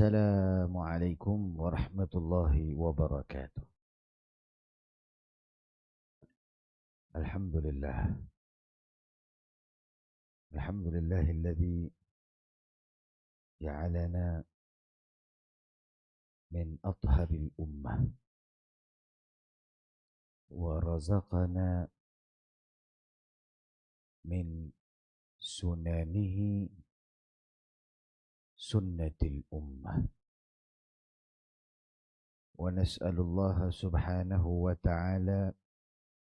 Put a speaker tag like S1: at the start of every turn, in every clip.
S1: Assalamualaikum warahmatullahi wabarakatuh. Alhamdulillah. Alhamdulillahilladzi ja'alana min atharil ummah wa razaqana min sunanihi sunnatil ummah. Wa nas'alullaha subhanahu wa ta'ala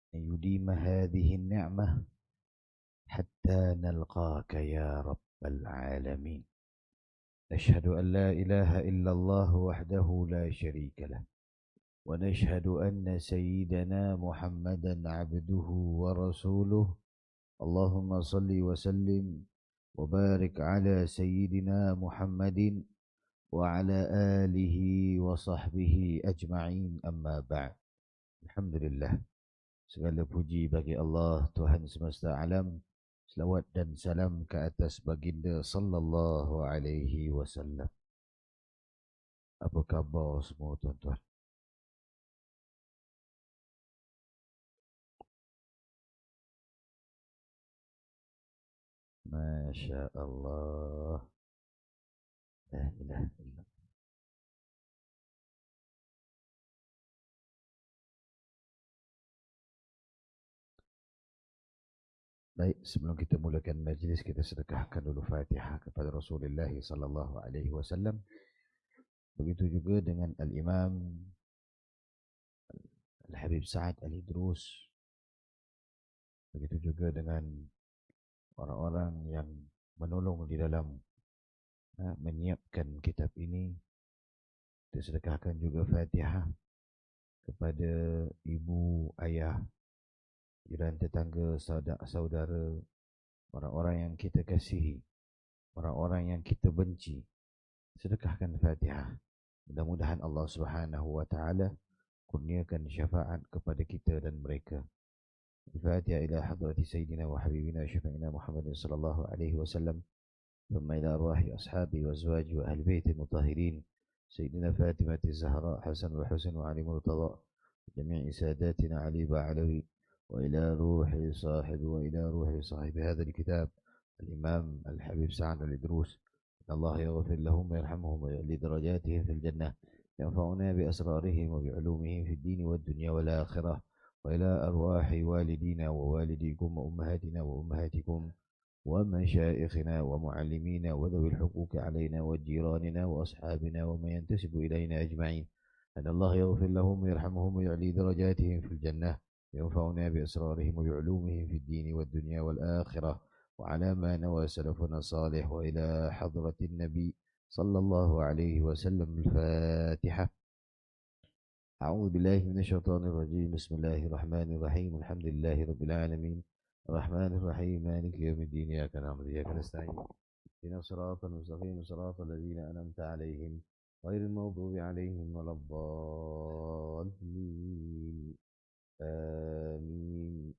S1: an yudima hadhihi an-ni'mah hatta nalqaka ya rabbal alamin. نشهد أن لا إله إلا الله وحده لا شريك له ونشهد أن سيدنا محمدا عبده ورسوله اللهم صل وسلم وبارك على سيدنا محمد وعلى آله وصحبه أجمعين أما بعد. Alhamdulillah, segala puji bagi Allah Tuhan semesta alam. Selawat dan salam ke atas baginda sallallahu alaihi wasallam. Apa khabar semua tuan-tuan? Masya Allah. La ilaha illallah. Baik, sebelum kita mulakan majlis, kita sedekahkan dulu Fatihah kepada Rasulullah sallallahu alaihi wasallam. Begitu juga dengan Al-Imam Al-Habib Sa'ad Al-Idrus. Begitu juga dengan orang-orang yang menolong di dalam menyiapkan kitab ini. Kita sedekahkan juga Fatihah kepada ibu, ayah, jiran tetangga, saudara, orang-orang yang kita kasihi, orang-orang yang kita benci. Sedekahkan Fatihah. Mudah-mudahan Allah Subhanahu wa taala kurniakan syafaat kepada kita dan mereka. Al-Fatiha ila hadrati sayyidina wa habibina syafi'ina Muhammadin sallallahu alaihi wasallam. Thumma ila arwahi ashabi wa azwaji wa ahli baiti mutahhirin. Sayyidina Fatimah az-Zahra, Hasan wa Husain wa Ali Murtada, jami'i sadatina Ali Ba'alawi. وإلى روح صاحب هذا الكتاب الإمام الحبيب سعد الإدروس. الله يغفر لهم ويرحمهم ويعلي درجاتهم في الجنة، ينفعنا بأسرارهم وبعلومهم في الدين والدنيا والآخرة. وإلى أرواح والدينا ووالديكم وأمهاتنا وأمهاتكم ومشائخنا ومعلمينا وذوي الحقوق علينا وجيراننا وأصحابنا ومن ينتسب إلينا أجمعين، أن الله يغفر لهم ويرحمهم ويعلي درجاتهم في الجنة، ينفعنا بأسرارهم وبعلومهم في الدين والدنيا والآخرة. وعلى ما نوى سلفنا الصالح. وإلى حضرة النبي صلى الله عليه وسلم. الفاتحة. أعوذ بالله من الشيطان الرجيم. بسم الله الرحمن الرحيم. الحمد لله رب العالمين الرحمن الرحيم مالك يوم الدين. إياك نعبد وإياك نستعين اهدنا الصراط المستقيم صراط الذين أنعمت عليهم غير المغضوب عليهم ولا الضالين. Amin.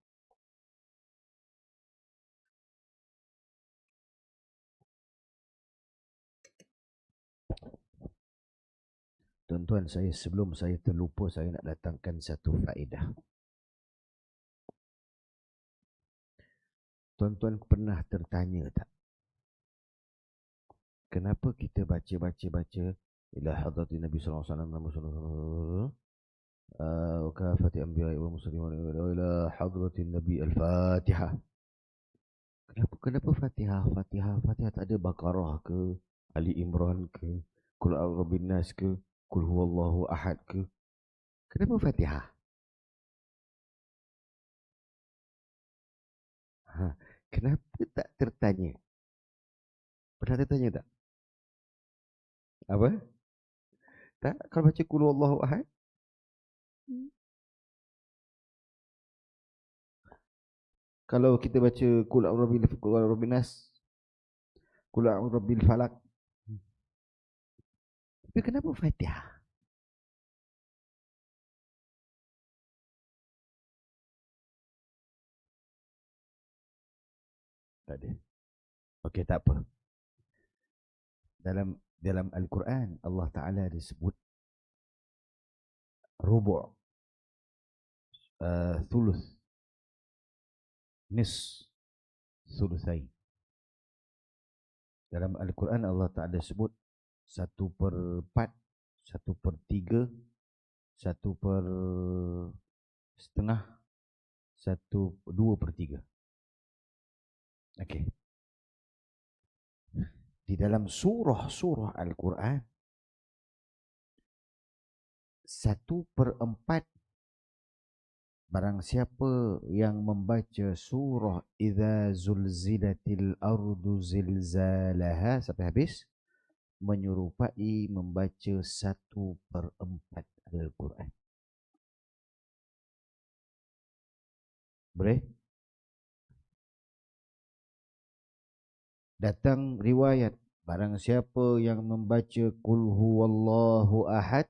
S1: Tuan-tuan, sebelum saya terlupa, saya nak datangkan satu faedah. Tuan-tuan pernah tertanya tak, kenapa kita baca ila hadratin Nabi sallallahu alaihi wasallam wa kafati anbiya'i wa muslimin ila hadratin Nabi al-Fatihah. Kenapa Fatihah? Fatihah tak ada Baqarah ke, Ali Imran ke, Qul a'udzu nas ke, Qul huwallahu ahad ke? Kenapa Fatihah? Kenapa tak tertanya? Pernah tertanya tak? Apa? Tak? Kalau baca Qul huwallahu ahad? Kalau kita baca Qul a'udzu nas, Qul a'udzu birabbil falaq. Tapi kenapa Fatihah? Tak ada. Okey, tak apa. dalam Al-Quran Allah Ta'ala disebut rubu', thuluth, nis, thuluthain. Dalam Al-Quran Allah Ta'ala sebut 1/4, 1/3, 1/2, 2/3. Okey. Di dalam surah-surah Al-Quran 1/4, barang siapa yang membaca surah Idza zulzilatil ardu zilzalaha sampai habis, menyerupai membaca 1/4 Al-Quran. Boleh? Datang riwayat, barang siapa yang membaca Qul huwallahu ahad,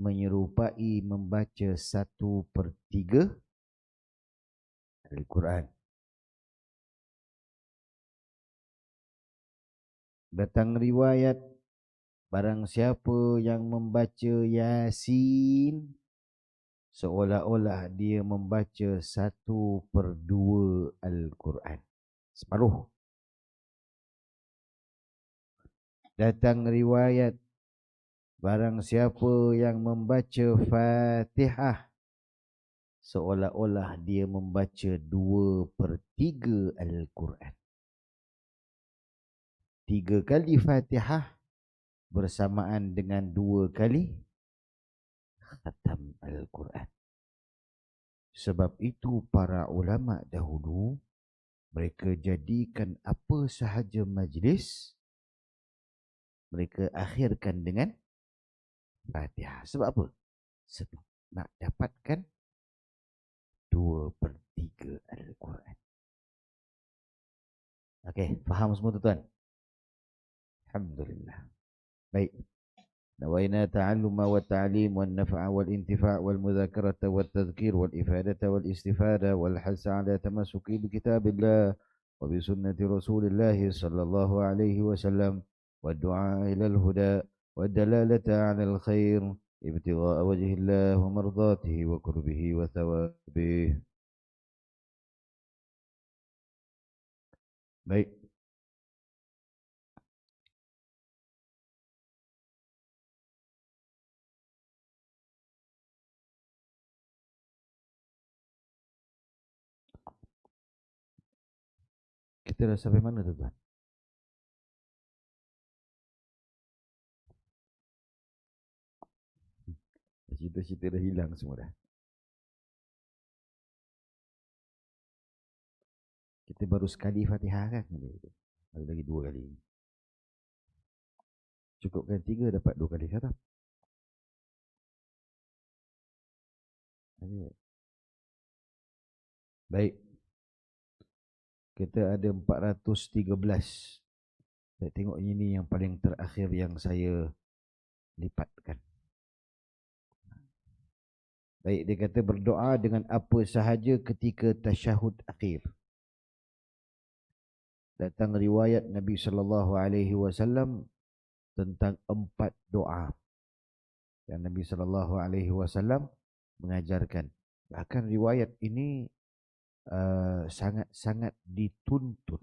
S1: menyerupai membaca 1/3 Al-Quran. Datang riwayat, barang siapa yang membaca Yasin, seolah-olah dia membaca 1/2 Al-Quran. Separuh. Datang riwayat, barang siapa yang membaca Fatihah, seolah-olah dia membaca 2/3 Al-Quran. 3 kali Fatihah bersamaan dengan 2 kali khatam Al-Quran. Sebab itu para ulama dahulu mereka jadikan apa sahaja majlis mereka akhirkan dengan Fatihah. Sebab apa? Sebab nak dapatkan 2/3 Al-Quran. Okey, faham semua tuan-tuan? Alhamdulillah. Baik. نوينا تعلم والتعليم والنفع والانتفاع والمذاكرة والتذكير والإفادة والاستفادة والحث على تمسك بكتاب الله وبسنة رسول الله صلى الله عليه وسلم والدعاء إلى الهدى والدلالة على الخير ابتغاء وجه الله ومرضاته وقربه وثوابه. Baik. Kita dah sampai mana tuan-tuan? Cerita-cerita dah hilang semua dah. Kita baru sekali Fatihah kan? Ada lagi 2 kali. Cukupkan 3 dapat 2 kali khatam. Baik. Kita ada 413. Saya tengok ini yang paling terakhir yang saya lipatkan. Baik, dia kata berdoa dengan apa sahaja ketika tasyahud akhir. Datang riwayat Nabi SAW tentang 4 doa yang Nabi SAW mengajarkan. Bahkan riwayat ini sangat-sangat dituntut.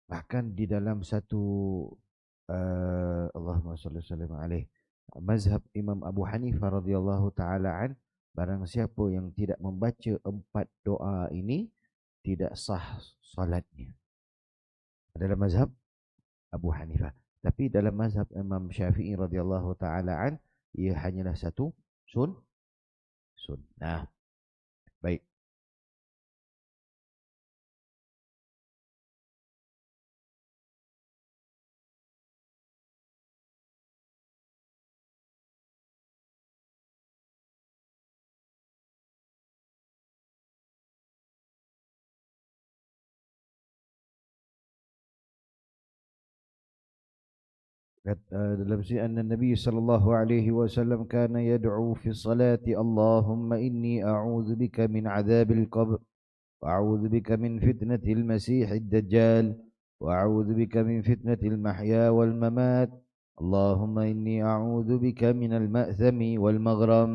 S1: Bahkan di dalam satu Allahumma salli alaihi mazhab Imam Abu Hanifah radhiyallahu taala an, barang siapa yang tidak membaca 4 doa ini tidak sah salatnya. Dalam mazhab Abu Hanifah. Tapi dalam mazhab Imam Syafi'i radhiyallahu taala an, ia hanyalah satu sunnah. Baik. dalam sini anna Nabi sallallahu alaihi wasallam kana yad'u fi salati Allahumma inni a'udzu bika min adzabil qabr wa a'udzu bika min fitnatil masiihid dajjal وأعوذ بك من فتنة المحيا والممات اللهم إني أعوذ بك من المأثم والمغرم.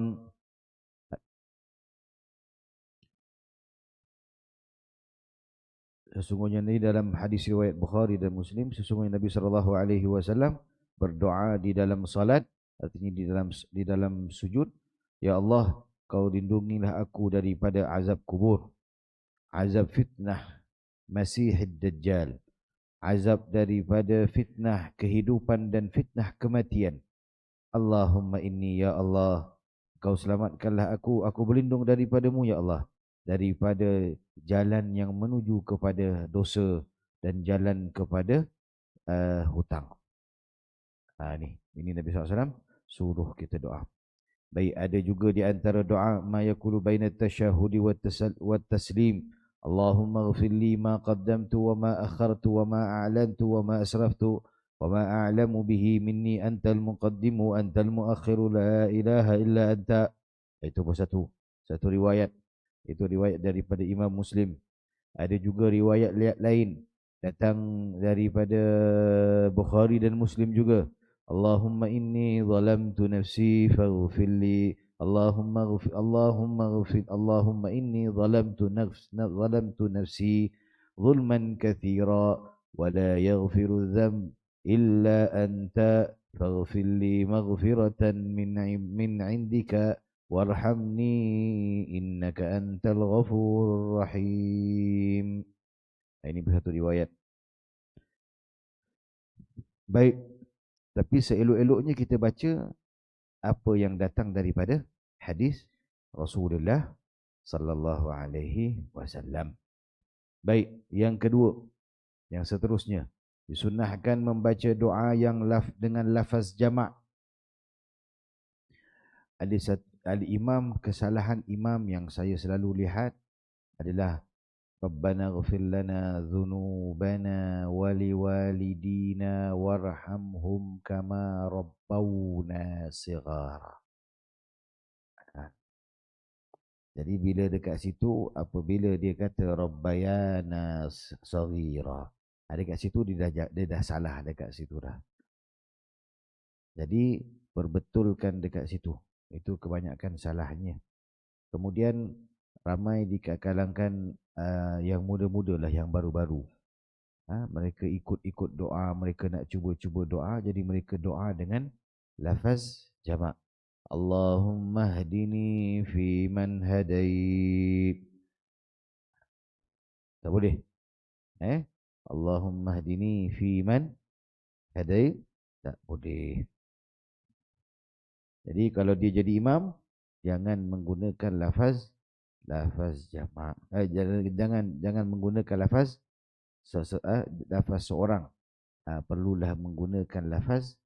S1: Sesungguhnya ini dalam hadis riwayat Bukhari dan Muslim, sesungguhnya Nabi SAW berdoa di dalam salat, artinya di dalam sujud, ya Allah, kau lindungilah aku daripada azab kubur, azab fitnah Masihid Dajjal, azab daripada fitnah kehidupan dan fitnah kematian. Allahumma inni, ya Allah, kau selamatkanlah aku berlindung daripadamu ya Allah, daripada jalan yang menuju kepada dosa dan jalan kepada hutang. Ini Nabi SAW suruh kita doa. Baik, ada juga di antara doa ma yakulu baina tasyahudi wat taslim. Allahumma ighfirli ma qaddamtu wa ma akhartu wa ma a'lantu wa ma asraftu wa ma a'lamu bihi minni antal muqaddimu antal muakhiru la ilaha illa anta. Itu pun satu riwayat. Itu riwayat daripada Imam Muslim. Ada juga riwayat lain datang daripada Bukhari dan Muslim juga. Allahumma inni zalamtu nafsi faghfirli. Allahumma inni zalamtu nafsi zulman kathira wa la yaghfiru dzamb illa anta faghfirli maghfiratan min indika warhamni innaka antal ghafurur rahim. Ini satu riwayat. Baik, tapi seelok-eloknya kita baca apa yang datang daripada hadis Rasulullah sallallahu alaihi wasallam. Baik, yang kedua, yang seterusnya, disunnahkan membaca doa yang dengan lafaz jamak. Ada kesalahan imam yang saya selalu lihat adalah Rabbana ighfir lana dhunubana waliwalidina warhamhum kama rabbawna shighara. Jadi bila dekat situ, apabila dia kata rabbayana saghira, dekat situ dia dah salah dekat situ dah. Jadi perbetulkan dekat situ. Itu kebanyakan salahnya. Kemudian ramai di kalangan yang muda-muda lah, yang baru-baru, mereka ikut-ikut doa, mereka nak cuba-cuba doa, jadi mereka doa dengan lafaz jamak. Allahumma hdini fi man hadait. Tak boleh. Allahumma hdini fi man hadait. Tak boleh. Jadi kalau dia jadi imam, jangan menggunakan lafaz jamak. Jangan menggunakan lafaz seorang. Perlulah menggunakan lafaz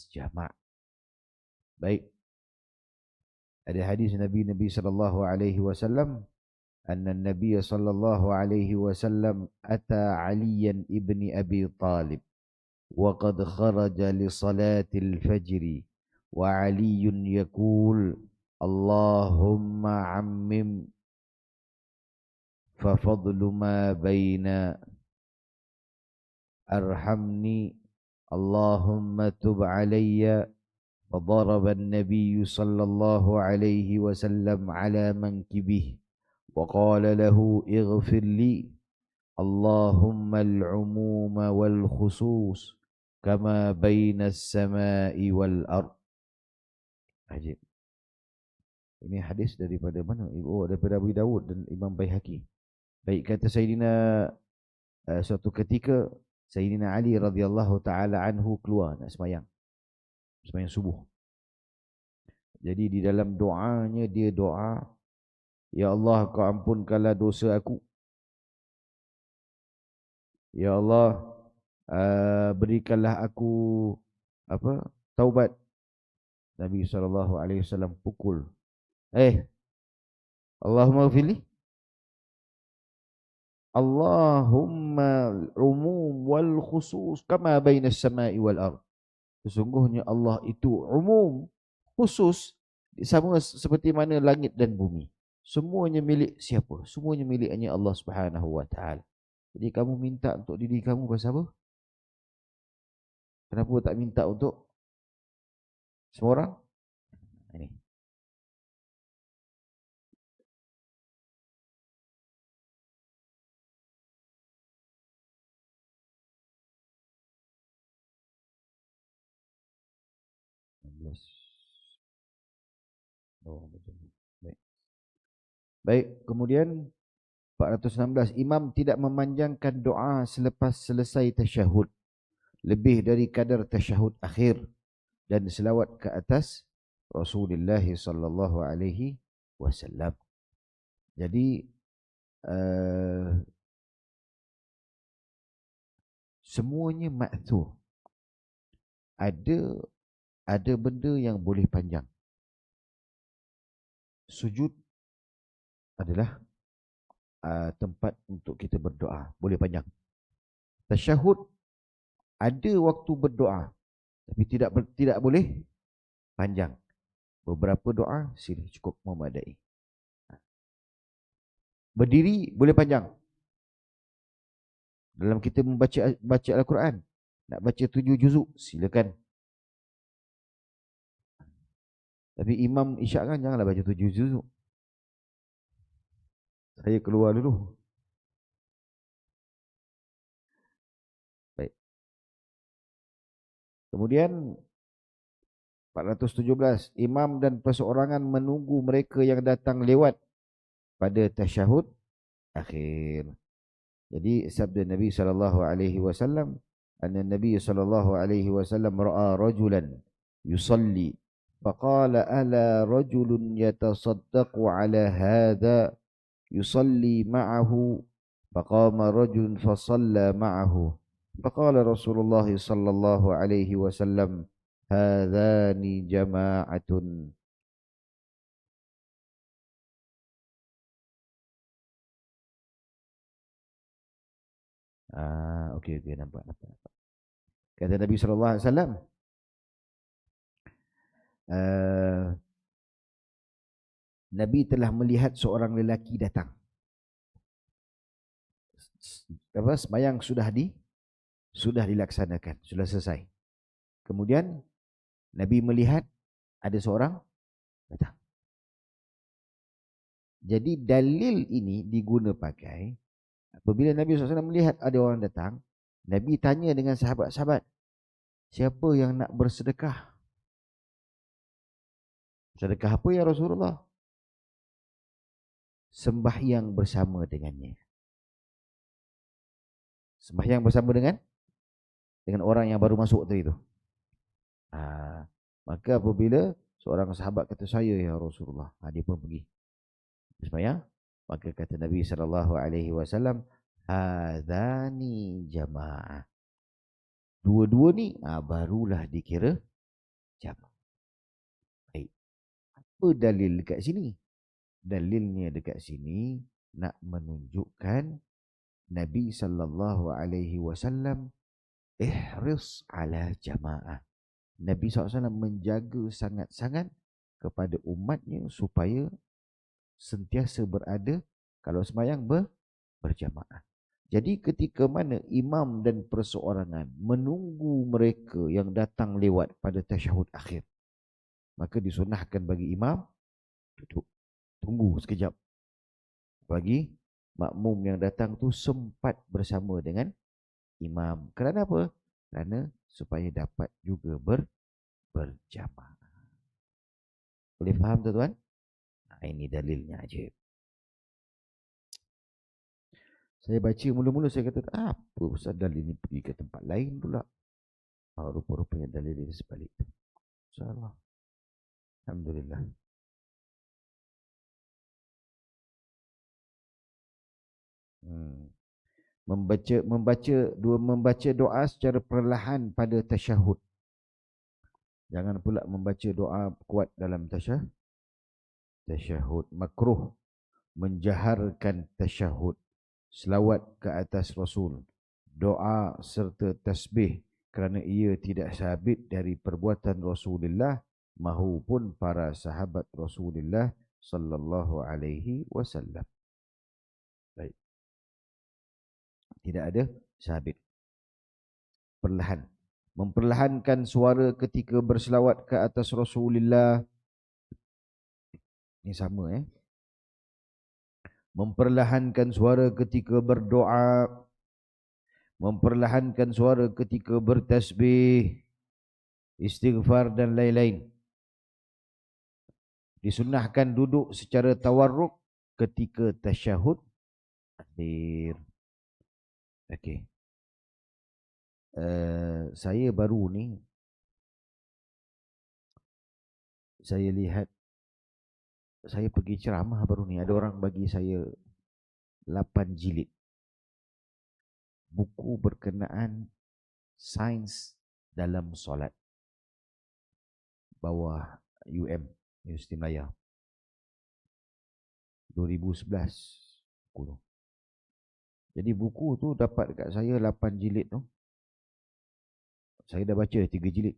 S1: jamak. Baik. Ada hadis Nabi sallallahu alaihi wasallam, anna Nabi sallallahu alaihi wasallam ata Aliyan ibni Abi Talib wa qad kharaja li salatil fajri wa Aliyun yaqul Allahumma ammim fa fadlu ma baina arhamni Allahumma tub alayya. فضرب النبي صلى الله عليه وسلم على منكبه وقال له اغفر لي اللهم العموم والخصوص كما بين السماء والأرض. Ajib. Ini hadis daripada mana? Daripada Abu Dawud dan Imam Baihaqi. Baik, kata Sayyidina, suatu ketika Sayyidina Ali radhiyallahu taala anhu keluar nak sembahyang subuh. Jadi di dalam doanya dia doa, ya Allah, kau ampunkanlah dosa aku. Ya Allah, berikanlah aku taubat. Nabi SAW pukul. Allahumma ghfirli. Allahumma umum wal khusus kama baina as-sama'i wal ardh. Sesungguhnya Allah itu umum, khusus, sama seperti mana langit dan bumi. Semuanya milik siapa? Semuanya miliknya Allah Subhanahu wa taala. Jadi kamu minta untuk diri kamu pasal apa? Kenapa tak minta untuk semua orang? Ini. Oh, betul. Baik. Baik, kemudian 416, imam tidak memanjangkan doa selepas selesai tasyahud lebih dari kadar tasyahud akhir dan selawat ke atas Rasulullah sallallahu alaihi wasallam. Jadi semuanya ma'thur. Ada benda yang boleh panjang. Sujud adalah tempat untuk kita berdoa, boleh panjang. Tasyahud ada waktu berdoa, tapi tidak boleh panjang. Beberapa doa sudah cukup memadai. Berdiri boleh panjang. Dalam kita baca Al-Quran, nak baca 7 juzuk, silakan. Tapi imam isyaratkan janganlah baca 7 juzuk. Saya keluar dulu. Baik. Kemudian 417, imam dan perseorangan menunggu mereka yang datang lewat pada tasyahud akhir. Jadi sabda Nabi sallallahu alaihi wasallam, anna Nabi sallallahu alaihi wasallam ra'a rajulan yusalli faqala ala rajulun yatasaddaqu ala hadha yusalli ma'ahu faqama rajulun fasalla ma'ahu faqala Rasulullah sallallahu alaihi wasallam hadhani jama'atun. Okey, nampak. Kata Nabi sallallahu alaihi wasallam, Nabi telah melihat seorang lelaki datang. Sembahyang sudah dilaksanakan, sudah selesai. Kemudian Nabi melihat ada seorang datang. Jadi dalil ini diguna pakai apabila Nabi SAW melihat ada orang datang, Nabi tanya dengan sahabat-sahabat, siapa yang nak bersedekah? Sedekah apa ya Rasulullah? Sembahyang bersama dengannya. Sembahyang bersama dengan orang yang baru masuk tadi tu. Maka apabila seorang sahabat kata saya ya Rasulullah, dia pun pergi sembahyang, maka kata Nabi sallallahu alaihi wasallam, hadzani jamaah. Dua-dua ni barulah dikira jamaah. Baik. Apa dalil dekat sini? Dalilnya dekat sini nak menunjukkan Nabi sallallahu alaihi wasallam ihris ala jamaah. Nabi SAW menjaga sangat-sangat kepada umatnya supaya sentiasa berada kalau sembahyang berjamaah. Jadi ketika mana imam dan perseorangan menunggu mereka yang datang lewat pada tasyahud akhir, maka disunahkan bagi imam duduk, tunggu sekejap, bagi makmum yang datang tu sempat bersama dengan imam. Kerana apa? Kerana supaya dapat juga berjamaah. Boleh faham tuan-tuan? Ini dalilnya aja. Saya baca mula-mula saya kata apa pasal dalil ini pergi ke tempat lain pula. Rupa-rupanya dalil ini sebalik. InsyaAllah. Alhamdulillah. Membaca doa secara perlahan pada tasyahud. Jangan pula membaca doa kuat dalam tasyahud. Makruh menjaharkan tasyahud, selawat ke atas Rasul, doa serta tasbih kerana ia tidak sabit dari perbuatan Rasulullah mahupun para sahabat Rasulullah sallallahu alaihi wasallam. Baik. Tidak ada sabit. Perlahan. Memperlahankan suara ketika berselawat ke atas Rasulullah. Ini sama Memperlahankan suara ketika berdoa. Memperlahankan suara ketika bertasbih, istighfar dan lain-lain. Disunnahkan duduk secara tawarruk ketika tasyahud akhir. Okey. Saya baru ni saya lihat, saya pergi ceramah baru ni, ada orang bagi saya 8 jilid buku berkenaan sains dalam solat, bawah Universiti Melayu 2011 buku tu. Jadi buku tu dapat dekat saya 8 jilid tu. Saya dah baca 3 jilid.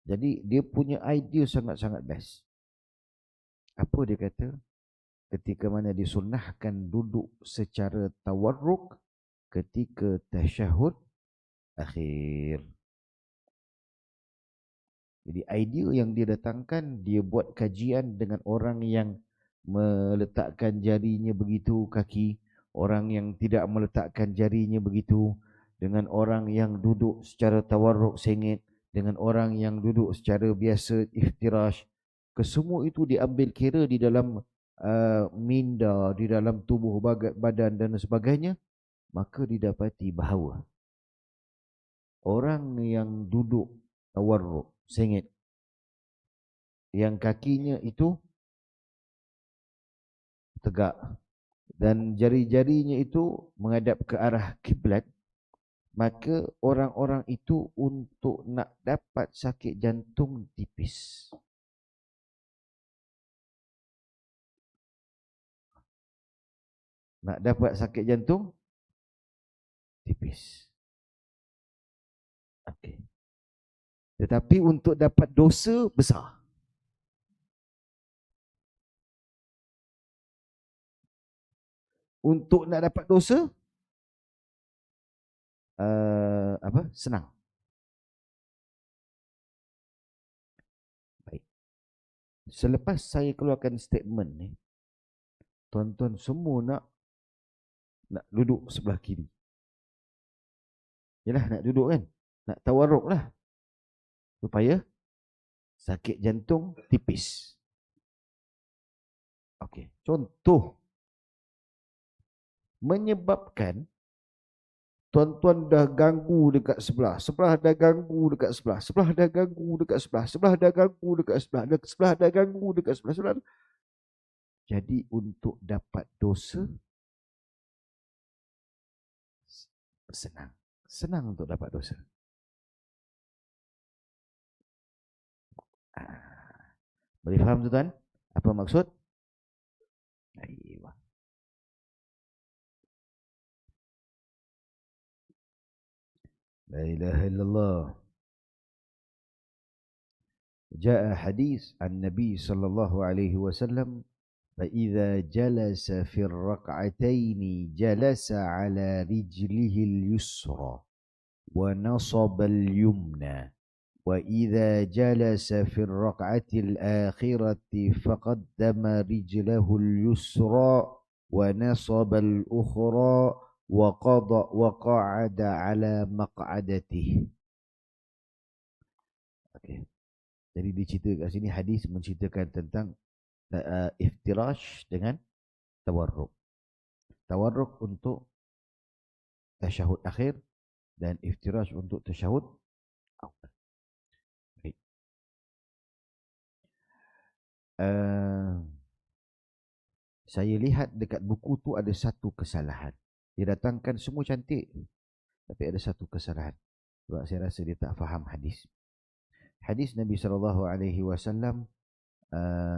S1: Jadi dia punya idea sangat-sangat best. Apa dia kata? Ketika mana disunnahkan duduk secara tawarruk ketika tasyahud akhir. Jadi idea yang dia datangkan, dia buat kajian dengan orang yang meletakkan jarinya begitu kaki, orang yang tidak meletakkan jarinya begitu, dengan orang yang duduk secara tawarruk sengit, dengan orang yang duduk secara biasa iftirash. Kesemua itu diambil kira di dalam minda, di dalam tubuh badan dan sebagainya. Maka didapati bahawa orang yang duduk tawarruk sengit, yang kakinya itu tegak dan jari-jarinya itu menghadap ke arah kiblat, maka orang-orang itu untuk nak dapat sakit jantung tipis. Nak dapat sakit jantung tipis. Okey. Tetapi untuk dapat dosa besar. Untuk nak dapat dosa senang. Baik. Selepas saya keluarkan statement ni, tuan-tuan semua nak duduk sebelah kiri. Yalah, nak duduk kan? Nak tawarruk lah. Supaya sakit jantung tipis. Okey, contoh menyebabkan tuan-tuan dah ganggu dekat sebelah, sebelah dah ganggu dekat sebelah, sebelah dah ganggu dekat sebelah, sebelah dah ganggu dekat sebelah, sebelah dah ganggu dekat sebelah, sebelah. Jadi untuk dapat dosa senang. Senang untuk dapat dosa. Boleh faham tuan-tuan? Apa maksud? Ayuh. La ilaha illallah. جاء حديث عن النبي صلى الله عليه وسلم فإذا جلس في الركعتين جلس على رجله اليسرى ونصب اليمنى وإذا جلس في الركعة الآخرة فقدم رجله اليسرى ونصب الأخرى وقعد على مقعدته. Okay. Jadi diceritakan kat sini, hadis menceritakan tentang iftirash dengan tawarruk. Tawarruk untuk tasyahud akhir dan iftirash untuk tasyahud awal. Baik. Saya lihat dekat buku tu ada satu kesalahan. Dia datangkan semua cantik, tapi ada satu kesalahan. Sebab saya rasa dia tak faham hadis. Hadis Nabi SAW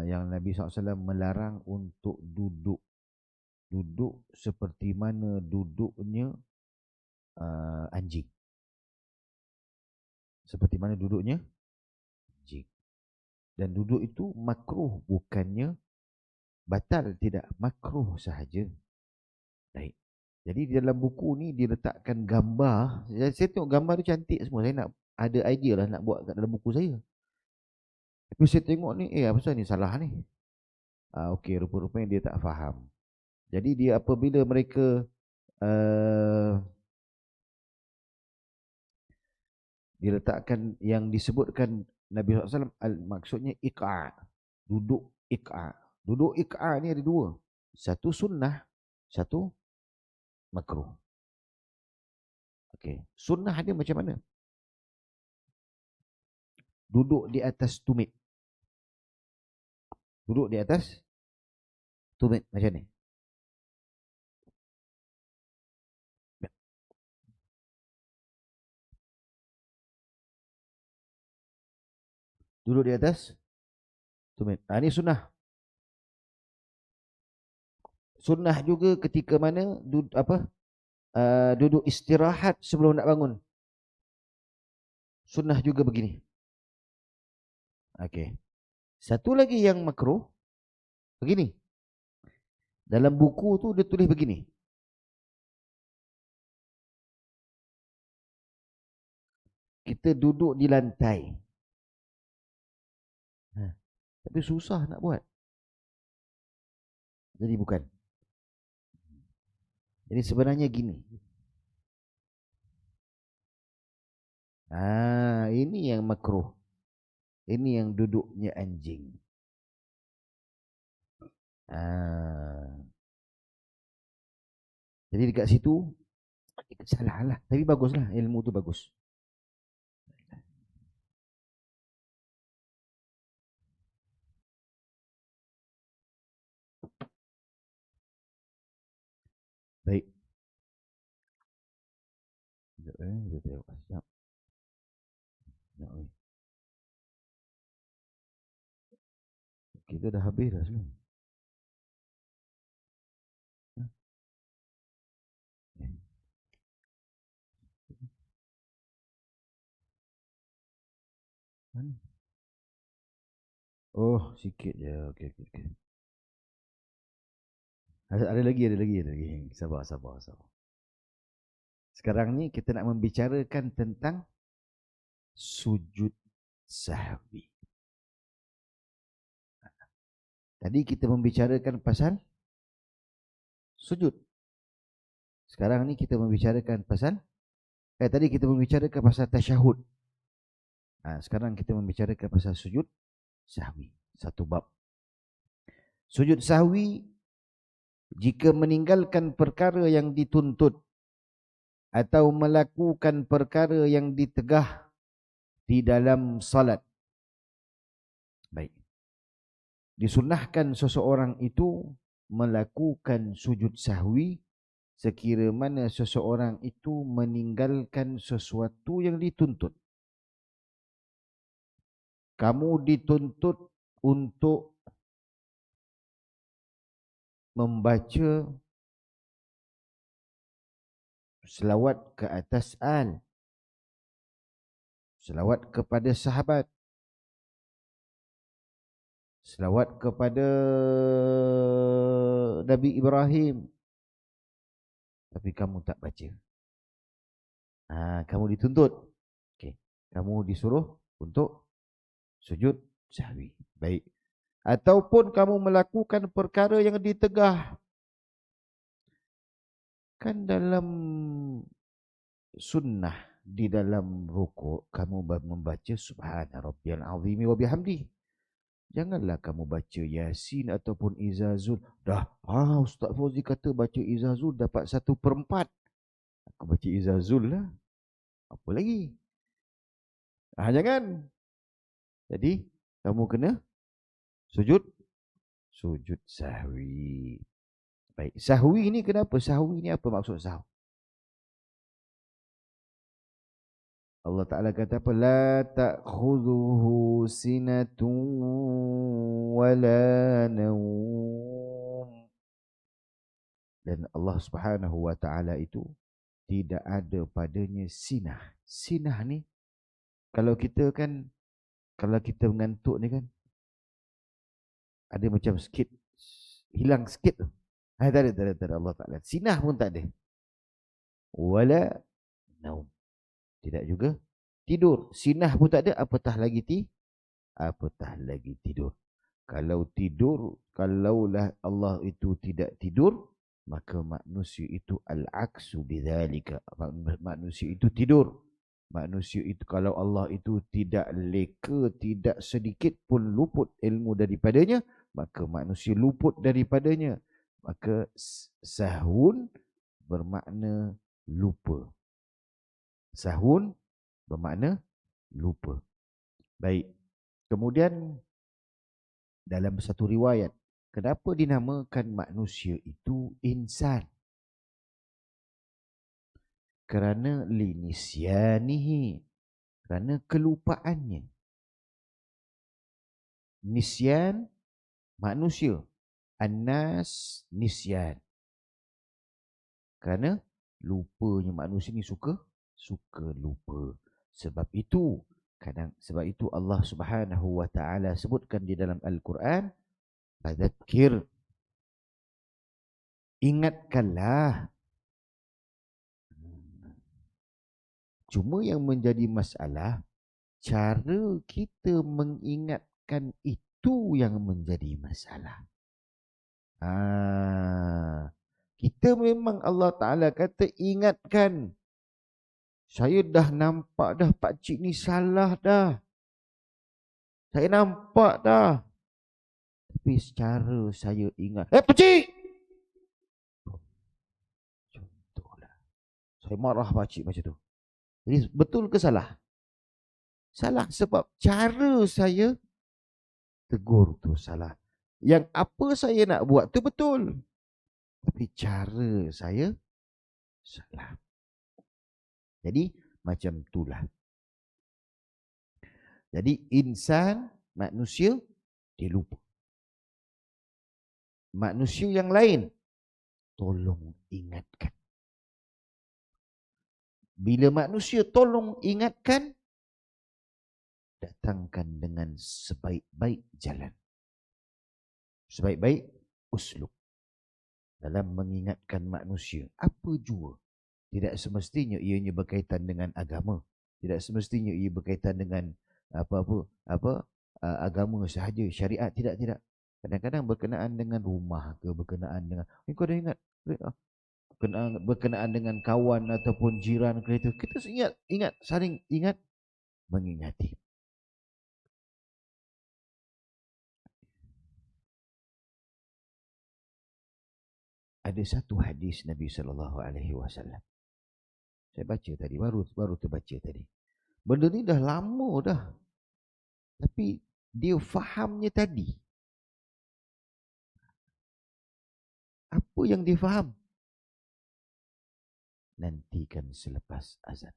S1: yang Nabi SAW melarang untuk duduk seperti mana duduknya anjing. Seperti mana duduknya anjing. Dan duduk itu makruh, bukannya batal, tidak, makruh sahaja. Baik. Jadi di dalam buku ni diletakkan gambar. Saya tengok gambar tu cantik semua. Saya nak ada idea lah nak buat kat dalam buku saya. Tapi saya tengok ni, apa pasal ni salah ni? Okey, rupa-rupanya dia tak faham. Jadi dia apabila mereka diletakkan yang disebutkan Nabi SAW, maksudnya iqa'. Duduk iqa'. Duduk iqa' ni ada dua. Satu sunnah, satu makruh. Okey, sunnah dia macam mana? Duduk di atas tumit. Duduk di atas tumit macam ni. Duduk di atas tumit. Ini sunnah. Sunnah juga ketika mana duduk istirahat sebelum nak bangun. Sunnah juga begini. Okey. Satu lagi yang makruh begini. Dalam buku tu dia tulis begini. Kita duduk di lantai. Tapi susah nak buat. Jadi bukan. Jadi sebenarnya gini. Ini yang makruh. Ini yang duduknya anjing. Jadi dekat situ salah lah. Tapi baguslah, ilmu tu bagus. Baik. Kita tengok. Sekejap. Kita dah habis dah semua. Mana? Oh, sikit je. Okey. Ada lagi. Sabar. Sekarang ni kita nak membicarakan tentang sujud sahwi. Tadi kita membicarakan pasal sujud. Sekarang ni kita membicarakan pasal tadi kita membicarakan pasal tasyahud. Sekarang kita membicarakan pasal sujud sahwi. Satu bab. Sujud sahwi jika meninggalkan perkara yang dituntut atau melakukan perkara yang ditegah di dalam salat. Baik. Disunnahkan seseorang itu melakukan sujud sahwi sekira mana seseorang itu meninggalkan sesuatu yang dituntut. Kamu dituntut untuk membaca selawat ke atas al, selawat kepada sahabat, selawat kepada Nabi Ibrahim, tapi kamu tak baca. Kamu dituntut. Okay. Kamu disuruh untuk sujud sahwi. Baik. Ataupun kamu melakukan perkara yang ditegah. Kan dalam sunnah di dalam rukuk kamu membaca subhana rabbiyal azimi wa bihamdi. Janganlah kamu baca Yasin ataupun Izazul. Dah, Ustaz Fauzi kata baca Izazul dapat 1/4. Aku baca Izazul lah. Apa lagi? Jangan. Jadi, kamu kena sujud sahwi. Baik, sahwi ni kenapa? Sahwi ni apa maksud sahwi? Allah Ta'ala kata apa? La ta'khudhuhu sinatun wala nawm. Dan Allah Subhanahu wa Ta'ala itu tidak ada padanya sinah. Sinah ni kalau kita mengantuk ni kan ada macam sikit hilang sikit tu. Tak ada Allah Ta'ala. Sinah pun tak ada. Wala naum. Tidak juga tidur. Sinah pun tak ada, apatah lagi tidur. Kalau tidur, kalaulah Allah itu tidak tidur, maka manusia itu al-aksu bidzalika. Manusia itu tidur. Manusia itu, kalau Allah itu tidak leka, tidak sedikit pun luput ilmu daripadanya, maka manusia luput daripadanya. Maka sahun bermakna lupa. Sahun bermakna lupa. Baik. Kemudian dalam satu riwayat, kenapa dinamakan manusia itu insan? Kerana linisyanihi, kerana kelupaannya. Nisyan manusia, annas nisyan. Kerana lupanya manusia ni suka lupa. Sebab itu Allah Subhanahu wa taala sebutkan di dalam Al-Quran, fadzakir, ingatkanlah. Cuma yang menjadi masalah, cara kita mengingatkan itu yang menjadi masalah. Kita memang Allah Ta'ala kata ingatkan. Saya dah nampak dah pakcik ni salah dah. Saya nampak dah. Tapi secara saya ingat, pakcik! Contohlah. Saya marah pakcik macam tu. Jadi betul ke salah? Salah sebab cara saya tegur tu salah. Yang apa saya nak buat tu betul. Tapi cara saya salah. Jadi macam itulah. Jadi insan, manusia, dia lupa. Manusia yang lain, tolong ingatkan. Bila manusia tolong ingatkan, datangkan dengan sebaik-baik jalan. Sebaik-baik uslub. Dalam mengingatkan manusia, apa jua. Tidak semestinya ianya berkaitan dengan agama. Tidak semestinya ia berkaitan dengan agama sahaja, syariat, tidak. Kadang-kadang berkenaan dengan rumah ke, berkenaan dengan, kau dah ingat, berkenaan dengan kawan ataupun jiran ke itu, kita ingat, saling ingat, mengingati. Ada satu hadis Nabi SAW. Saya baca tadi, baru terbaca tadi. Benda ni dah lama dah. Tapi dia fahamnya tadi. Apa yang dia faham? Nantikan selepas azan.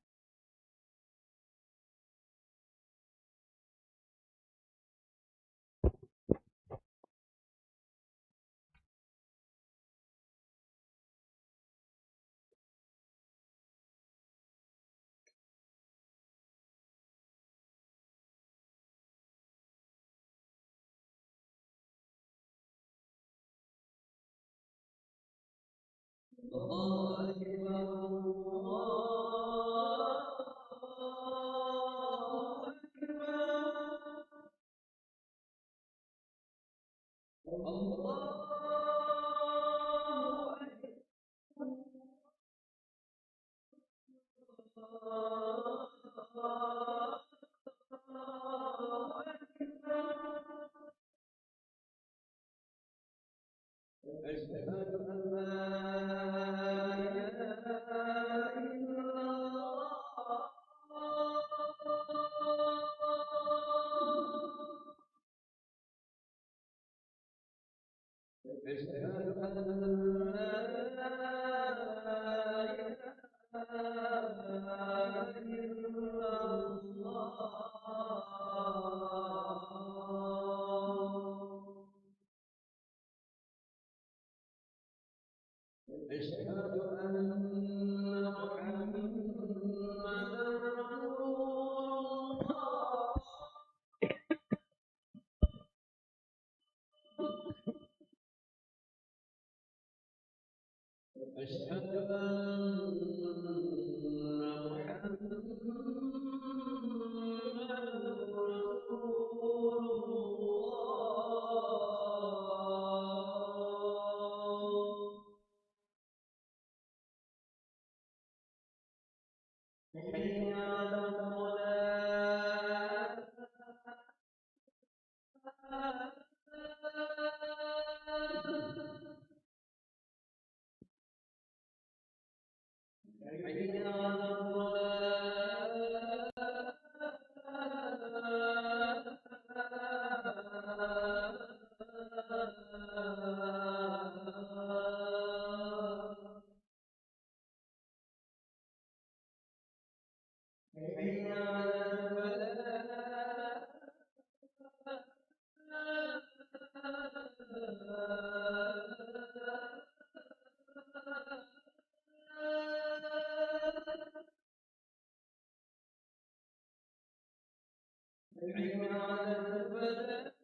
S1: أشهد أن محمدًا رسول الله. حي على الصلاة. حي على الصلاة. حي على الفلاح. حي على الفلاح.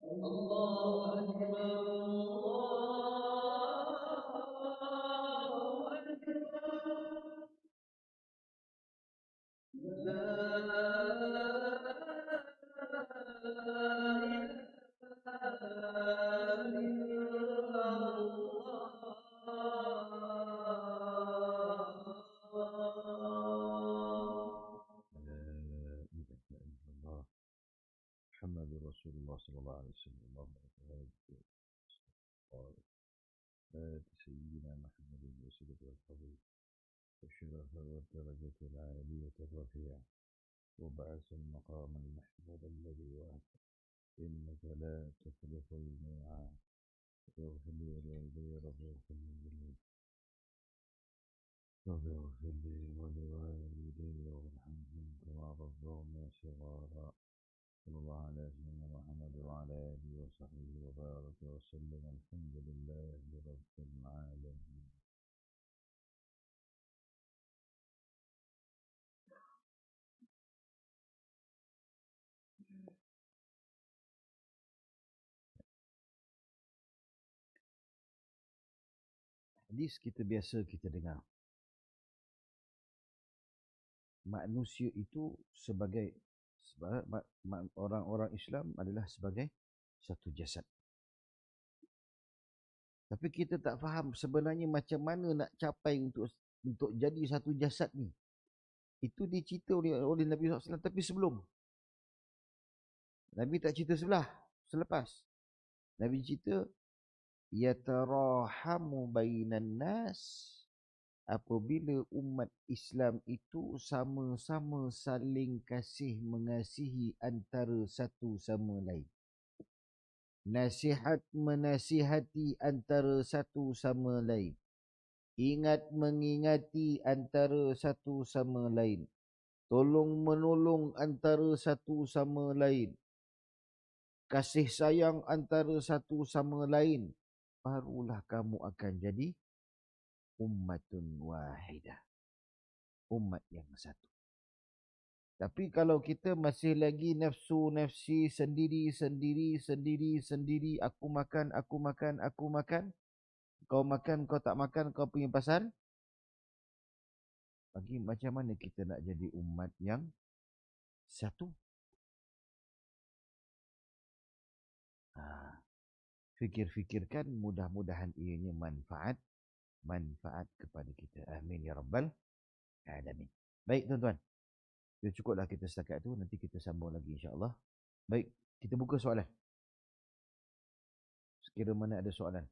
S1: الله أكبر الله أكبر. محمد رسول الله صلى الله عليه وسلم. اللهم آت سيدنا محمد الوسيلة والفضيلة والشرف والدرجة العالية الرفيعة وبعث المقام المحمود الذي وعدته إنك لا تخلف الميعاد. واغفر لي ولوالدي رب اغفر لي رب اغفر لي ولوالدي وارحمهم كما ربوني صغارا. صلى الله على سيدنا محمد وعلى آله وصحبه وبارك وسلم. الحمد لله رب العالمين. Hadis kita biasa kita dengar, manusia itu sebagai orang-orang Islam adalah sebagai satu jasad. Tapi kita tak faham sebenarnya macam mana nak capai untuk jadi satu jasad ni. Itu dicerita oleh Nabi SAW, tapi sebelum. Nabi tak cerita selepas. Nabi cerita yatarahamu bainan nas, apabila umat Islam itu sama-sama saling kasih mengasihi antara satu sama lain. Nasihat menasihati antara satu sama lain. Ingat mengingati antara satu sama lain. Tolong menolong antara satu sama lain. Kasih sayang antara satu sama lain. Barulah kamu akan jadi ummatun wahidah. Umat yang satu. Tapi kalau kita masih lagi nafsu-nafsi sendiri, aku makan, kau makan, kau tak makan, kau punya pasal. Bagi macam mana kita nak jadi umat yang satu? Fikir-fikirkan, mudah-mudahan ianya manfaat kepada kita. Amin ya rabbal alamin. Baik tuan-tuan, cukuplah kita setakat tu, nanti kita sambung lagi insya-Allah. Baik, kita buka soalan. Sekira mana ada soalan.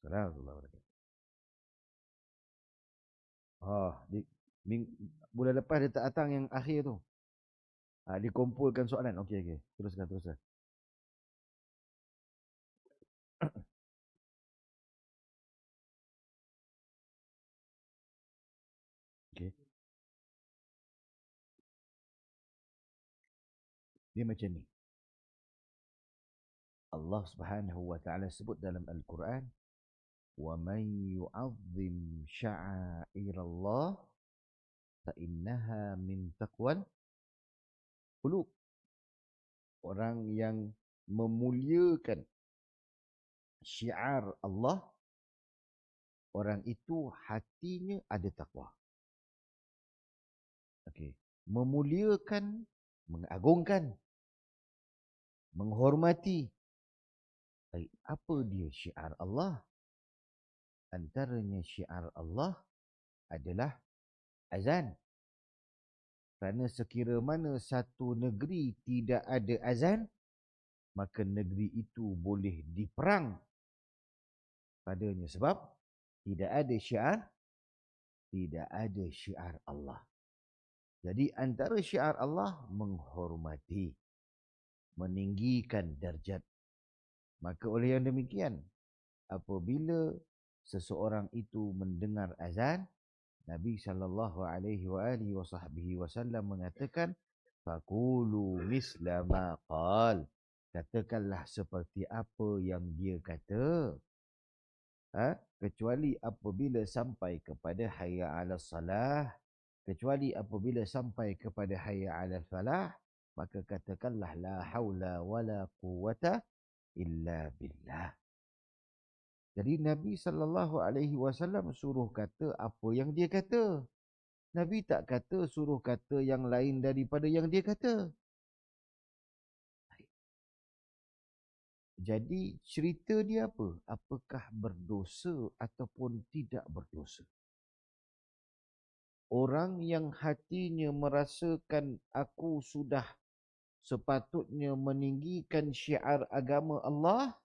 S1: Assalamualaikum. Bulan lepas dia tak datang yang akhir tu. Dikumpulkan soalan. Okey. Teruskan. Okey. Dia macam ni. Allah Subhanahu wa taala sebut dalam Al-Quran, "Wa man yu'azzim sya'airallah fa innaha min taqwal qulub." Orang yang memuliakan syiar Allah, orang itu hatinya ada takwa. Okey. Memuliakan, mengagungkan, menghormati. Baik, apa dia syiar Allah? Antaranya syiar Allah adalah azan. Kerana sekira mana satu negeri tidak ada azan, maka negeri itu boleh diperang padanya. Sebab tidak ada syiar Allah. Jadi antara syiar Allah menghormati, meninggikan darjat. Maka oleh yang demikian, apabila seseorang itu mendengar azan, Nabi SAW mengatakan, "Faqulu misla ma qal." Katakanlah seperti apa yang dia kata. Kecuali apabila sampai kepada hayya 'alas salah, kecuali apabila sampai kepada hayya 'alal falah, maka katakanlah la haula wala quwwata illa billah. Jadi Nabi SAW suruh kata apa yang dia kata. Nabi tak kata suruh kata yang lain daripada yang dia kata. Jadi cerita dia apa? Apakah berdosa ataupun tidak berdosa? Orang yang hatinya merasakan aku sudah sepatutnya meninggikan syiar agama Allah,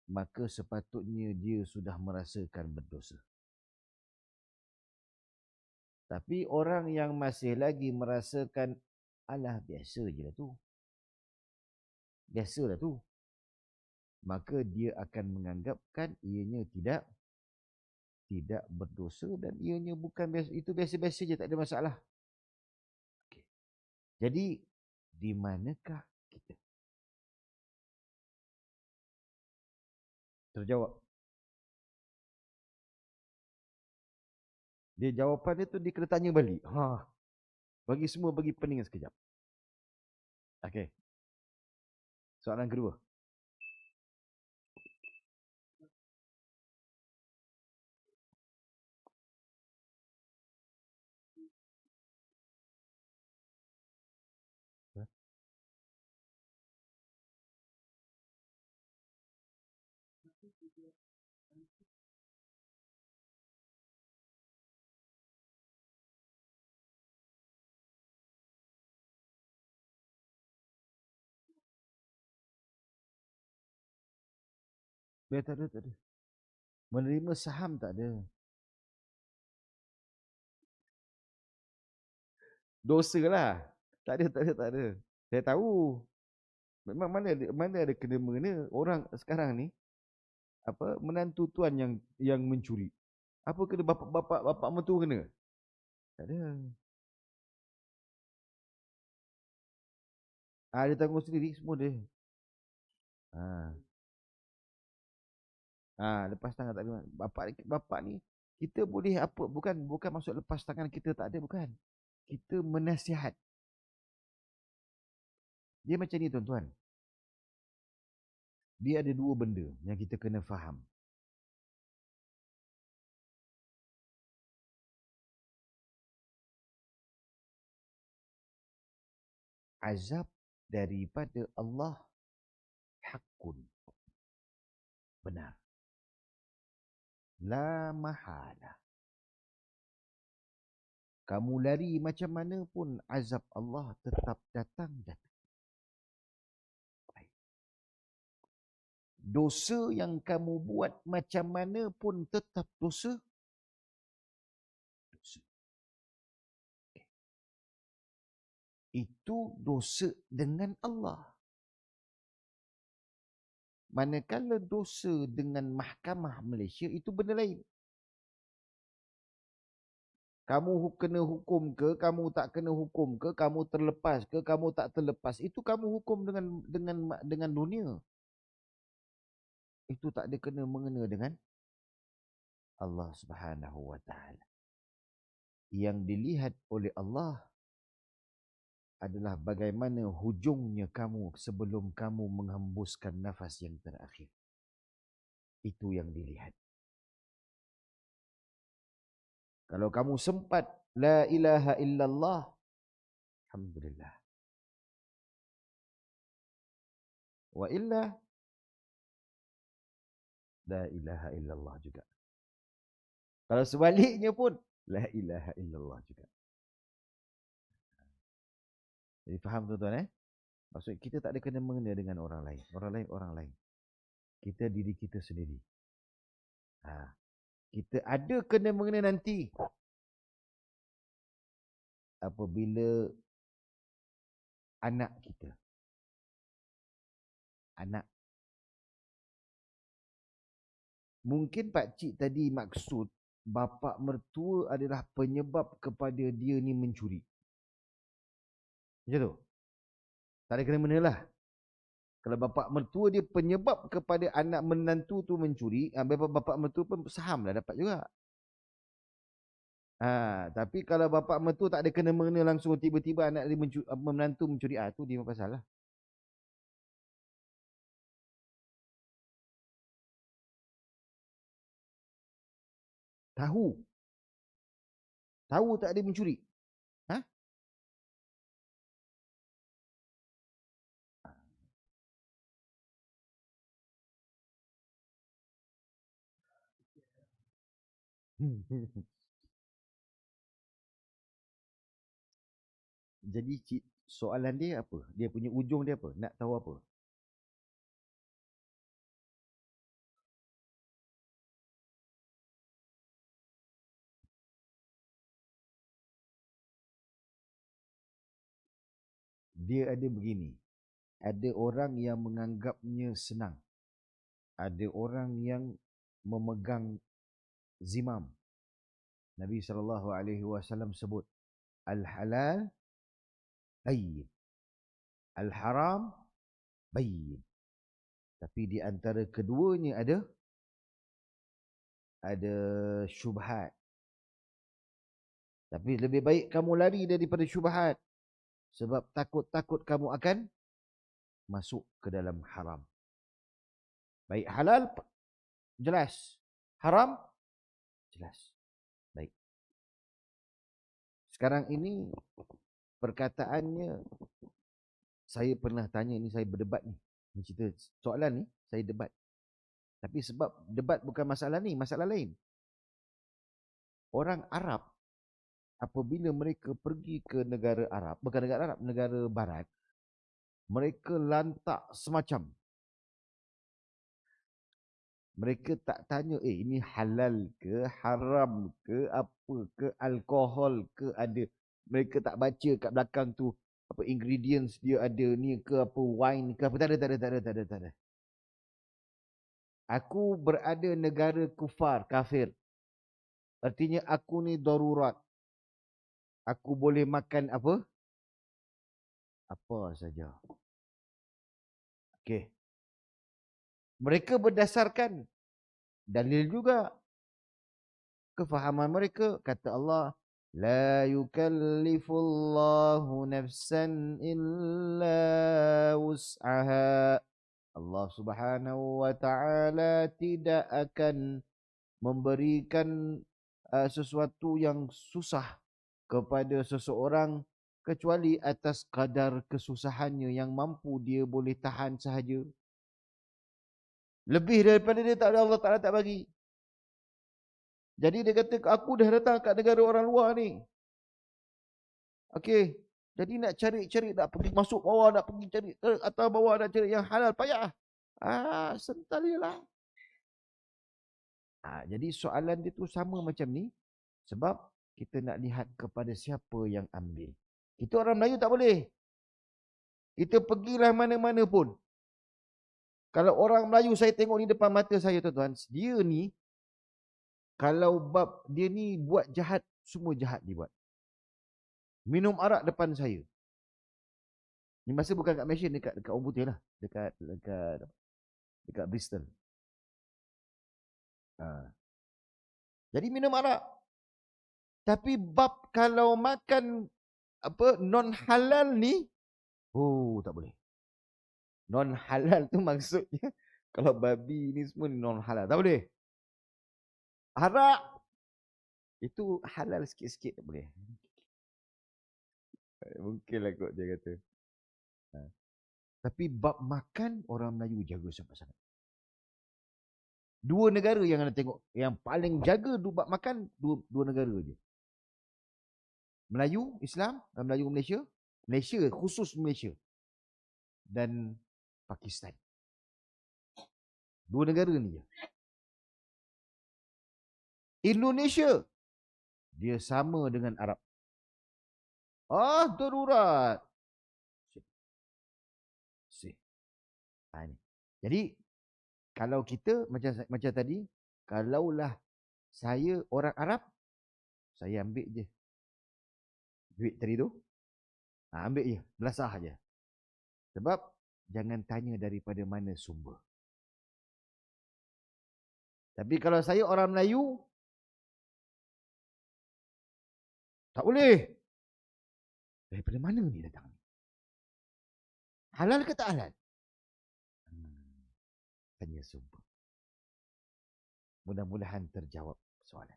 S1: maka sepatutnya dia sudah merasakan berdosa. Tapi orang yang masih lagi merasakan, alah biasa je lah tu, biasalah tu, maka dia akan menganggapkan ianya tidak berdosa dan ianya bukan biasa, itu biasa-biasa je, tak ada masalah. Okay. Jadi di manakah kita? Terjawab. Dia jawapan dia tu dia kena tanya balik. Bagi semua bagi pening sekejap. Okey. Soalan kedua. Dia tak ada. Menerima saham tak ada. Dosa lah. Tak ada. Saya tahu. Memang mana ada kena mengena orang sekarang ni apa menantu tuan yang mencuri. Apa kena bapa mentua kena? Tak ada. Dia tanggung sendiri semua dia. Ah. Lepas tangan tak ada. Bapak ni kita boleh apa, bukan maksud lepas tangan kita tak ada, bukan. Kita menasihat. Dia macam ni tuan-tuan. Dia ada dua benda yang kita kena faham. Azab daripada Allah hakun. Benar. La mahala. Kamu lari macam mana pun azab Allah tetap datang. Dosa yang kamu buat macam mana pun tetap dosa. Itu dosa dengan Allah. Manakala dosa dengan mahkamah Malaysia itu benda lain. Kamu kena hukum ke, kamu tak kena hukum ke, kamu terlepas ke, kamu tak terlepas, itu kamu hukum dengan dunia. Itu tak ada kena mengena dengan Allah Subhanahu wa taala. Yang dilihat oleh Allah adalah bagaimana hujungnya kamu sebelum kamu menghembuskan nafas yang terakhir. Itu yang dilihat. Kalau kamu sempat la ilaha illallah, alhamdulillah. Wa illa la ilaha illallah juga. Kalau sebaliknya pun la ilaha illallah juga. Jadi faham tuan-tuan Maksud kita tak ada kena mengena dengan orang lain. Orang lain. Kita diri kita sendiri. Kita ada kena mengena nanti apabila anak kita. Anak. Mungkin pakcik tadi maksud bapa mertua adalah penyebab kepada dia ni mencuri. Macam tu? Tak ada kena mengena lah. Kalau bapa mertua dia penyebab kepada anak menantu tu mencuri, bapa mertua pun saham lah dapat juga. Tapi kalau bapa mertua tak ada kena mengena langsung, tiba-tiba anak dia menantu mencuri, tu dia masalah. Tahu tak ada mencuri. Jadi soalan dia apa? Dia punya ujung dia apa? Nak tahu apa? Dia ada begini. Ada orang yang menganggapnya senang. Ada orang yang memegang zimam. Nabi SAW sebut al-halal bayyin, al-haram bayyin. Tapi di antara keduanya ada syubhat. Tapi lebih baik kamu lari daripada syubhat, sebab takut-takut kamu akan masuk ke dalam haram. Baik halal jelas, haram jelas. Baik. Sekarang ini perkataannya, saya pernah tanya ni, saya berdebat ni. Ni cerita soalan ni, saya debat. Tapi sebab debat bukan masalah ni, masalah lain. Orang Arab, apabila mereka pergi ke negara Arab, bukan negara Arab, negara Barat, mereka lantak semacam. Mereka tak tanya, ini halal ke, haram ke, apa ke, alkohol ke ada. Mereka tak baca kat belakang tu, apa ingredients dia ada ni ke, apa wine ke, apa. Tak ada. Aku berada negara kufar, kafir. Artinya aku ni darurat. Aku boleh makan apa? Apa saja. Okey. Mereka berdasarkan dalil juga. Kefahaman mereka, kata Allah, la yukallifullahu nafsan illa wus'aha. Allah Subhanahu wa taala tidak akan memberikan sesuatu yang susah kepada seseorang kecuali atas kadar kesusahannya yang mampu dia boleh tahan sahaja. Lebih daripada dia tak ada, Allah Ta'ala tak bagi. Jadi dia kata, aku dah datang kat negara orang luar ni. Okey. Jadi nak cari-cari, nak pergi masuk bawah, nak pergi cari atas bawah, nak cari yang halal, payah. Sentalilah. Jadi soalan dia tu sama macam ni. Sebab kita nak lihat kepada siapa yang ambil. Kita orang Melayu tak boleh. Kita pergilah mana-mana pun. Kalau orang Melayu saya tengok ni depan mata saya tuan-tuan, dia ni Kalau bab dia ni buat jahat, semua jahat dia buat. Minum arak depan saya. Ni masa bukan kat Malaysia, dekat Orang Putih lah. Dekat Bristol. Jadi minum arak. Tapi bab kalau makan non halal ni, tak boleh. Non halal tu maksudnya kalau babi ni semua non halal, tak boleh. Arak itu halal sikit-sikit, tak boleh. Mungkinlah kot dia kata. Tapi bab makan, orang Melayu jaga sangat-sangat. Dua negara yang anda tengok yang paling jaga bab makan, dua negara je. Melayu Islam dan Melayu Malaysia. Malaysia, khusus Malaysia. Dan Pakistan. Dua negara ni je. Indonesia, dia sama dengan Arab. Darurat. Jadi, kalau kita, macam tadi, kalaulah saya orang Arab, saya ambil je duit tadi tu, ambil je, belasah je. Sebab, jangan tanya daripada mana sumber. Tapi kalau saya orang Melayu, tak boleh. Daripada mana ni datang ni? Halal ke tak halal? Tanya sumber. Mudah-mudahan terjawab soalan.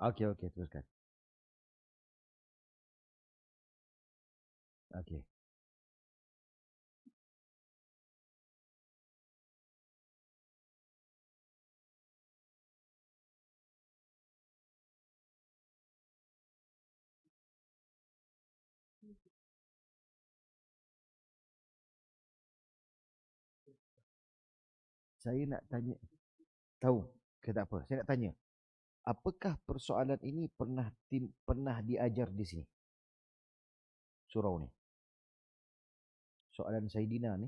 S1: Okey, teruskan. Okey. Saya nak tanya, tahu ke tak apa? Saya nak tanya, apakah persoalan ini pernah diajar di sini? Surau ni. Soalan Saidina ni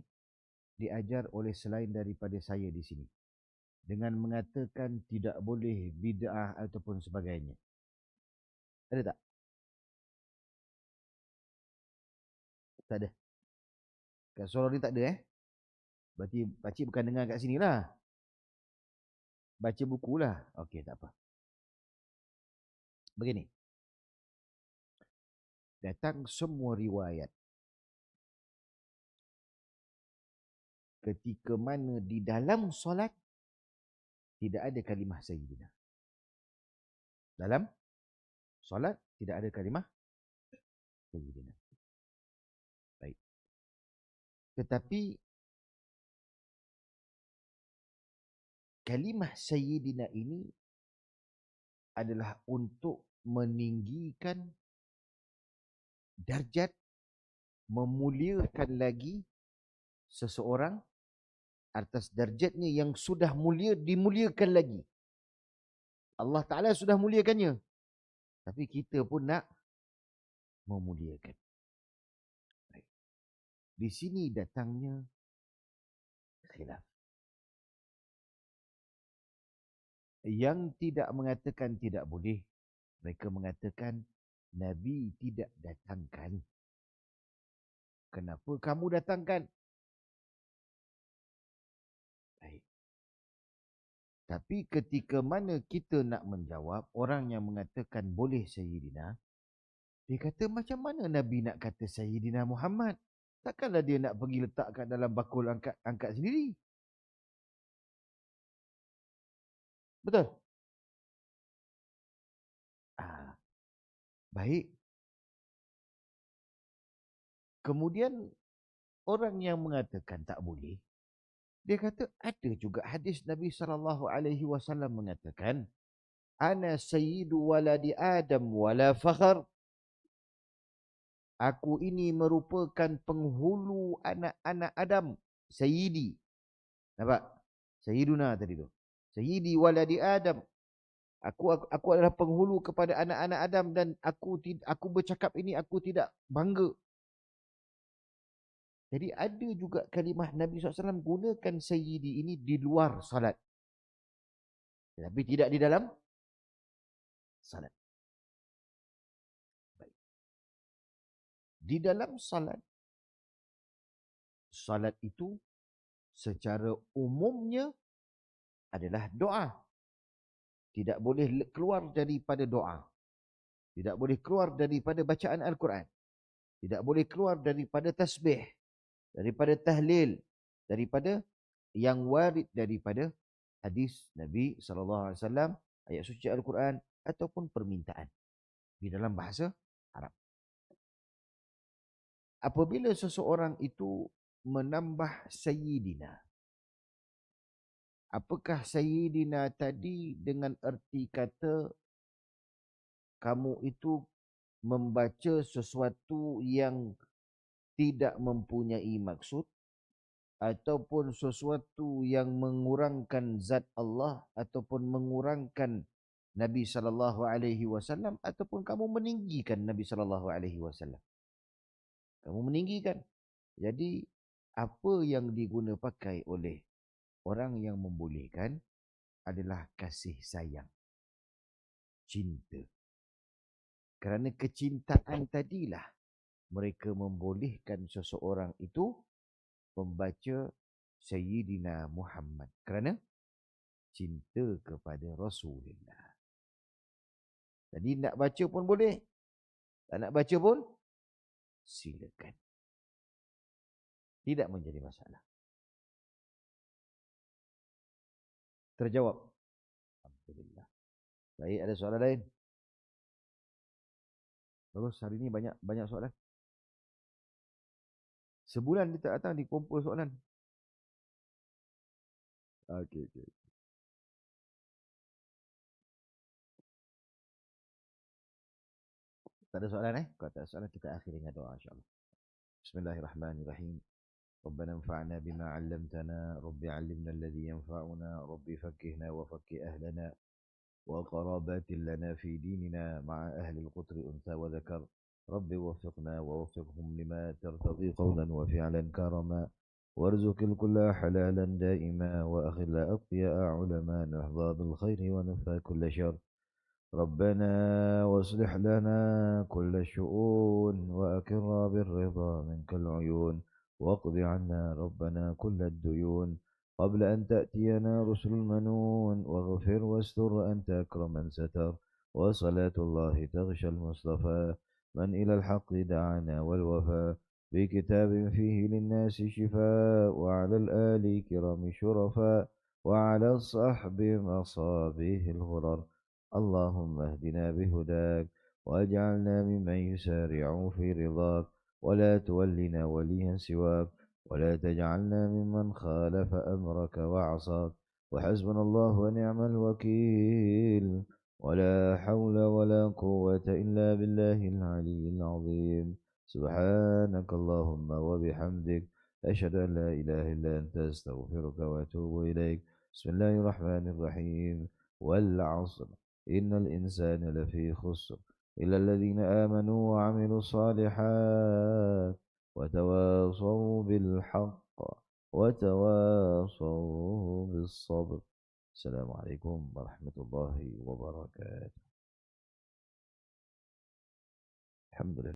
S1: diajar oleh selain daripada saya di sini. Dengan mengatakan tidak boleh bid'ah ataupun sebagainya. Ada tak? Tak ada. Kat surau ni tak ada Berarti pakcik bukan dengar kat sini lah. Baca buku lah. Okey, tak apa. Begini. Datang semua riwayat. Ketika mana di dalam solat, tidak ada kalimah Sayyidina. Dalam solat, tidak ada kalimah Sayyidina. Baik. Tetapi, kalimah Sayyidina ini adalah untuk meninggikan darjat, memuliakan lagi seseorang atas darjatnya yang sudah mulia, dimuliakan lagi. Allah Ta'ala sudah muliakannya. Tapi kita pun nak memuliakan. Baik. Di sini datangnya khilaf. Yang tidak mengatakan tidak boleh, mereka mengatakan Nabi tidak datangkan. Kenapa kamu datangkan? Baik. Tapi ketika mana kita nak menjawab, orang yang mengatakan boleh Sayyidina, dia kata macam mana Nabi nak kata Sayyidina Muhammad? Takkanlah dia nak pergi letak kat dalam bakul angkat sendiri. Betul? Baik. Kemudian orang yang mengatakan tak boleh, dia kata ada juga hadis Nabi SAW mengatakan, Ana sayyidu waladi Adam wala fakhr. Aku ini merupakan penghulu anak-anak Adam. Sayyidi. Nampak? Sayyiduna tadi tu. Sayyidi waladi Adam. Aku adalah penghulu kepada anak-anak Adam dan aku bercakap ini aku tidak bangga. Jadi ada juga kalimah Nabi SAW gunakan sayyidi ini di luar salat. Tapi tidak di dalam salat. Baik. Di dalam salat, salat itu secara umumnya adalah doa. Tidak boleh keluar daripada doa. Tidak boleh keluar daripada bacaan Al-Quran. Tidak boleh keluar daripada tasbih, daripada tahlil, daripada yang warid daripada hadis Nabi SAW, ayat suci Al-Quran, ataupun permintaan di dalam bahasa Arab. Apabila seseorang itu menambah sayyidina, apakah sayyidina tadi dengan erti kata kamu itu membaca sesuatu yang tidak mempunyai maksud, ataupun sesuatu yang mengurangkan zat Allah, ataupun mengurangkan Nabi SAW, ataupun kamu meninggikan Nabi SAW. Kamu meninggikan. Jadi apa yang diguna pakai oleh orang yang membolehkan adalah kasih sayang, cinta. Kerana kecintaan tadilah mereka membolehkan seseorang itu membaca Sayyidina Muhammad. Kerana cinta kepada Rasulullah. Jadi nak baca pun boleh. Tak nak baca pun silakan. Tidak menjadi masalah. Terjawab. Alhamdulillah. Baik, ada soalan lain? Bagus, hari ini banyak soalan. Sebulan kita datang dikumpul soalan. Okey. Tak ada soalan Kalau tak ada soalan kita akhiri dengan doa insya-Allah. Bismillahirrahmanirrahim. ربنا انفعنا بما علمتنا رب علمنا الذي ينفعنا رب فقهنا وفقه أهلنا وقرابات لنا في ديننا مع أهل القطر أنثى وذكر رب وفقنا ووفقهم لما ترتضي قولا وفعلا كرما وارزق الكل حلالا دائما وأخذ أتقياء علماء نحظى بالخير ونفى كل شر ربنا واصلح لنا كل الشؤون وأكرنا بالرضا منك العيون واقض عنا ربنا كل الديون قبل أن تأتينا رسل المنون واغفر واستر أنت أكرم من ستر وصلاة الله تغشى المصطفى من إلى الحق دعانا والوفاء بكتاب فيه للناس شفاء وعلى الآل كرام شرفاء وعلى الصحب مصابيه الغرر اللهم اهدنا بهداك واجعلنا ممن يسارع في رضاك ولا تولنا وليا سواك ولا تجعلنا ممن خالف أمرك وعصاك وحسبنا الله ونعم الوكيل ولا حول ولا قوة إلا بالله العلي العظيم سبحانك اللهم وبحمدك أشهد أن لا إله إلا أنت أستغفرك وأتوب إليك بسم الله الرحمن الرحيم والعصر إن الإنسان لفي خسر إلا الذين آمنوا وعملوا الصالحات وتواصوا بالحق وتواصوا بالصبر السلام عليكم ورحمة الله وبركاته الحمد لله